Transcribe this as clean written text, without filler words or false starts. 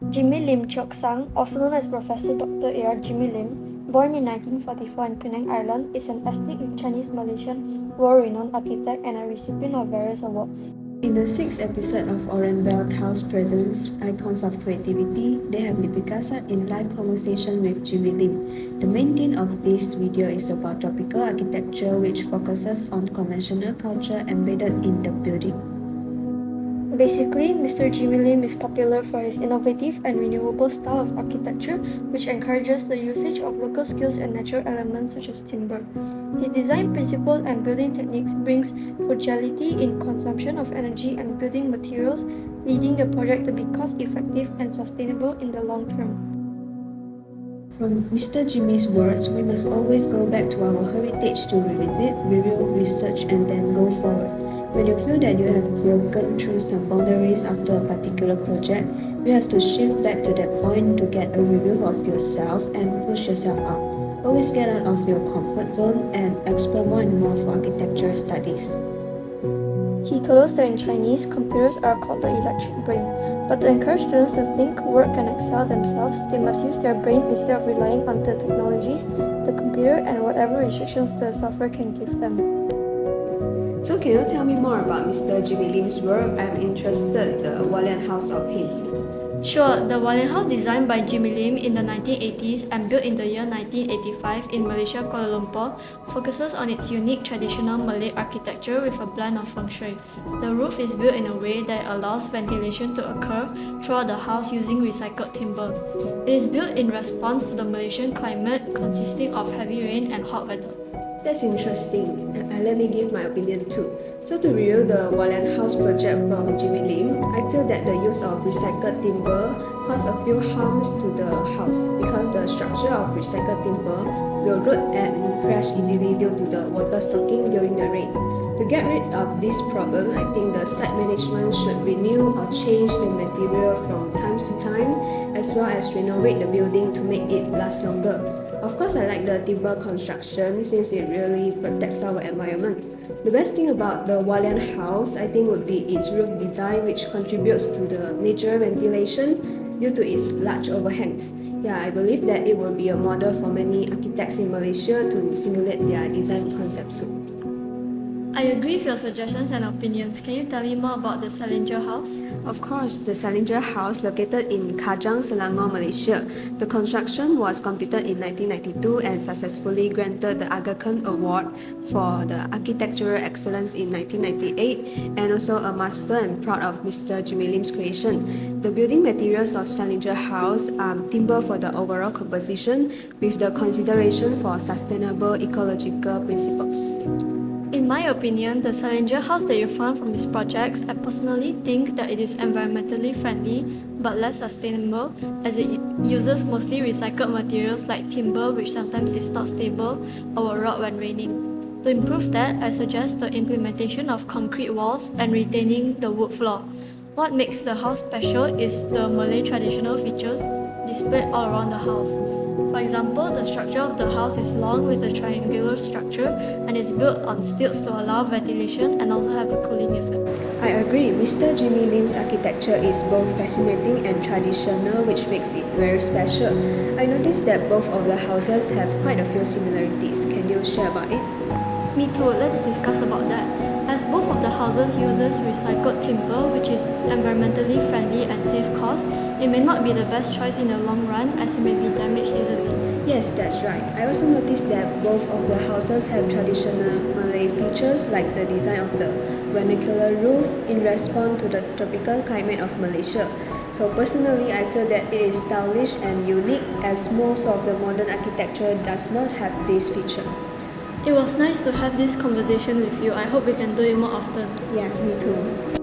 Jimmy Lim Chok Sang, also known as Professor Dr. A.R. Jimmy Lim, born in 1944 in Penang, Ireland, is an ethnic Chinese-Malaysian world-renowned architect and a recipient of various awards. In the sixth episode of Oren Bell House Presents Icons of Creativity, they have Lipikasa in live conversation with Jimmy Lim. The main theme of this video is about tropical architecture, which focuses on conventional culture embedded in the building. Basically, Mr. Jimmy Lim is popular for his innovative and renewable style of architecture, which encourages the usage of local skills and natural elements such as timber. His design principles and building techniques brings frugality in consumption of energy and building materials, leading the project to be cost-effective and sustainable in the long term. From Mr. Jimmy's words, we must always go back to our heritage to revisit, review, research, and then go forward. When you feel that you have broken through some boundaries after a particular project, you have to shift back to that point to get a review of yourself and push yourself out. Always get out of your comfort zone and explore more and more for architecture studies. He told us that in Chinese, computers are called the electric brain. But to encourage students to think, work, and excel themselves, they must use their brain instead of relying on the technologies, the computer, and whatever restrictions the software can give them. So can you tell me more about Mr. Jimmy Lim's work? I'm interested in the Walian House of him. Sure, the Walian House designed by Jimmy Lim in the 1980s and built in the year 1985 in Malaysia, Kuala Lumpur, focuses on its unique traditional Malay architecture with a blend of feng shui. The roof is built in a way that allows ventilation to occur throughout the house using recycled timber. It is built in response to the Malaysian climate consisting of heavy rain and hot weather. That's interesting. Let me give my opinion too. So to review the Walian House project from Jimmy Lim, I feel that the use of recycled timber caused a few harms to the house because the structure of recycled timber will rot and crash easily due to the water soaking during the rain. To get rid of this problem, I think the site management should renew or change the material from time to time, as well as renovate the building to make it last longer. Of course, I like the timber construction since it really protects our environment. The best thing about the Walian House, I think, would be its roof design, which contributes to the natural ventilation due to its large overhangs. Yeah, I believe that it will be a model for many architects in Malaysia to simulate their design concepts too. I agree with your suggestions and opinions. Can you tell me more about the Salinger House? Of course, the Salinger House, located in Kajang, Selangor, Malaysia. The construction was completed in 1992 and successfully granted the Aga Khan Award for the Architectural Excellence in 1998, and also a master and proud of Mr. Jimmy Lim's creation. The building materials of Salinger House are timber for the overall composition, with the consideration for sustainable ecological principles. In my opinion, the Salinger House that you found from these projects, I personally think that it is environmentally friendly but less sustainable, as it uses mostly recycled materials like timber, which sometimes is not stable or will rot when raining. To improve that, I suggest the implementation of concrete walls and retaining the wood floor. What makes the house special is the Malay traditional features displayed all around the house. For example, the structure of the house is long with a triangular structure and is built on stilts to allow ventilation and also have a cooling effect. I agree. Mr. Jimmy Lim's architecture is both fascinating and traditional, which makes it very special. I noticed that both of the houses have quite a few similarities. Can you share about it? Me too, let's discuss about that. As both of the houses uses recycled timber, which is environmentally friendly and save cost, it may not be the best choice in the long run as it may be damaged easily. Yes, that's right. I also noticed that both of the houses have traditional Malay features like the design of the vernacular roof in response to the tropical climate of Malaysia. So personally, I feel that it is stylish and unique as most of the modern architecture does not have this feature. It was nice to have this conversation with you. I hope we can do it more often. Yes, me too.